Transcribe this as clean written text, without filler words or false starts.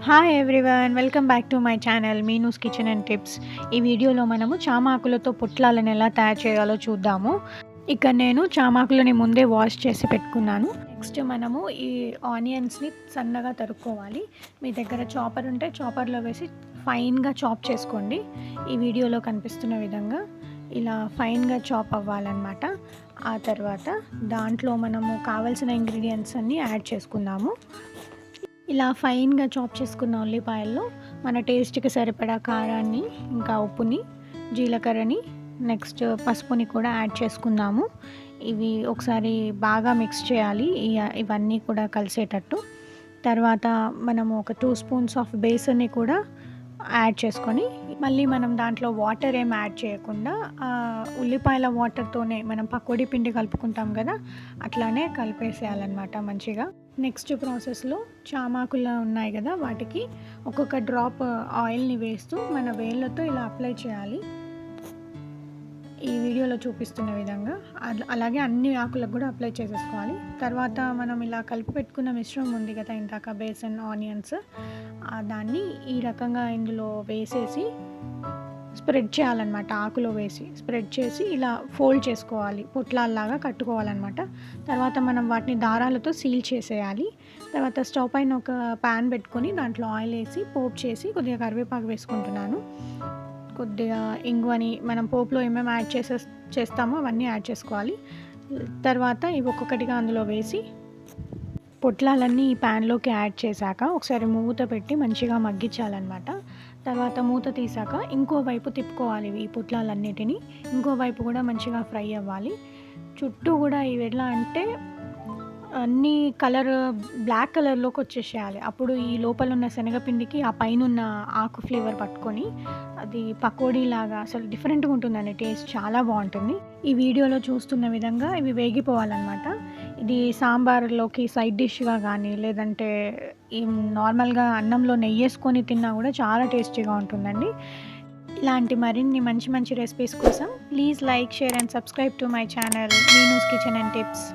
Hi everyone, welcome back to my channel Meenu's kitchen and tips. ఈ వీడియోలో మనము చామాకులతో పుట్లాలను ఎలా తయారు చేయాలో చూద్దాము. ఇక్కడ నేను చామాకులని ముందే వాష్ చేసి పెట్టుకున్నాను. నెక్స్ట్ మనము ఈ ఆనియన్స్ని సన్నగా తరుక్కోవాలి. మీ దగ్గర చాపర్ ఉంటే చాపర్లో వేసి ఫైన్గా చాప్ చేసుకోండి. ఈ వీడియోలో కనిపిస్తున్న విధంగా ఇలా ఫైన్గా చాప్ అవ్వాలన్నమాట. ఆ తర్వాత దాంట్లో మనము కావాల్సిన ఇంగ్రీడియంట్స్ అన్నీ యాడ్ చేసుకుందాము. ఇలా ఫైన్గా చాప్ చేసుకున్న ఉల్లిపాయల్లో మన టేస్ట్కి సరిపడా కారాన్ని, ఇంకా ఉప్పుని, జీలకర్రని, నెక్స్ట్ పసుపుని కూడా యాడ్ చేసుకుందాము. ఇవి ఒకసారి బాగా మిక్స్ చేయాలి, ఇవన్నీ కూడా కలిసేటట్టు. తర్వాత మనము ఒక 2 స్పూన్స్ ఆఫ్ బేసన్ని కూడా యాడ్ చేసుకొని, మళ్ళీ మనం దాంట్లో వాటర్ ఏం యాడ్ చేయకుండా ఉల్లిపాయల వాటర్తోనే మనం పకోడీ పిండి కలుపుకుంటాం కదా, అట్లానే కలిపేసేయాలన్నమాట మంచిగా. నెక్స్ట్ ప్రాసెస్లో చామాకులు ఉన్నాయి కదా, వాటికి ఒక్కొక్క డ్రాప్ ఆయిల్ని వేస్తూ మన వేళ్ళతో ఇలా అప్లై చేయాలి, ఈ వీడియోలో చూపిస్తున్న విధంగా. అలాగే అన్ని ఆకులకు కూడా అప్లై చేసేసుకోవాలి. తర్వాత మనం ఇలా కలిపి పెట్టుకున్న మిశ్రమం ఉంది కదా ఇందాక, బేసన్, ఆనియన్స్, దాన్ని ఈ రకంగా ఇందులో వేసేసి స్ప్రెడ్ చేయాలన్నమాట. ఆకులో వేసి స్ప్రెడ్ చేసి ఇలా ఫోల్డ్ చేసుకోవాలి, పొట్లాల్లాగా కట్టుకోవాలన్నమాట. తర్వాత మనం వాటిని దారాలతో సీల్ చేసేయాలి. తర్వాత స్టవ్ పైన ఒక ప్యాన్ పెట్టుకొని దాంట్లో ఆయిల్ వేసి పోపు చేసి కొద్దిగా కరివేపాకు వేసుకుంటున్నాను. కొద్దిగా ఇంగువని, మనం పోపులో ఏమేమి యాడ్ చేస్తామో అవన్నీ యాడ్ చేసుకోవాలి. తర్వాత ఇవి ఒక్కొక్కటిగా అందులో వేసి పొట్లాలన్నీ ఈ ప్యాన్లోకి యాడ్ చేశాక ఒకసారి మూత పెట్టి మంచిగా మగ్గించాలన్నమాట. తర్వాత మూత తీసాక ఇంకో వైపు తిప్పుకోవాలి ఈ పొట్లాలన్నిటినీ. ఇంకో వైపు కూడా మంచిగా ఫ్రై అవ్వాలి. చుట్టూ కూడా ఇవి ఎలా అంటే అన్నీ బ్లాక్ కలర్లోకి వచ్చేసేయాలి. అప్పుడు ఈ లోపల ఉన్న శనగపిండికి ఆ పైన ఉన్న ఆకు ఫ్లేవర్ పట్టుకొని అది పకోడీలాగా అసలు డిఫరెంట్గా ఉంటుందండి, టేస్ట్ చాలా బాగుంటుంది. ఈ వీడియోలో చూస్తున్న విధంగా ఇవి వేగిపోవాలన్నమాట. ఇది సాంబార్లోకి సైడ్ డిష్గా కానీ, లేదంటే నార్మల్గా అన్నంలో నెయ్యి వేసుకొని తిన్నా కూడా చాలా టేస్టీగా ఉంటుందండి. ఇలాంటి మరిన్ని మంచి మంచి రెసిపీస్ కోసం please like, share and subscribe to my channel Meenu's kitchen and tips.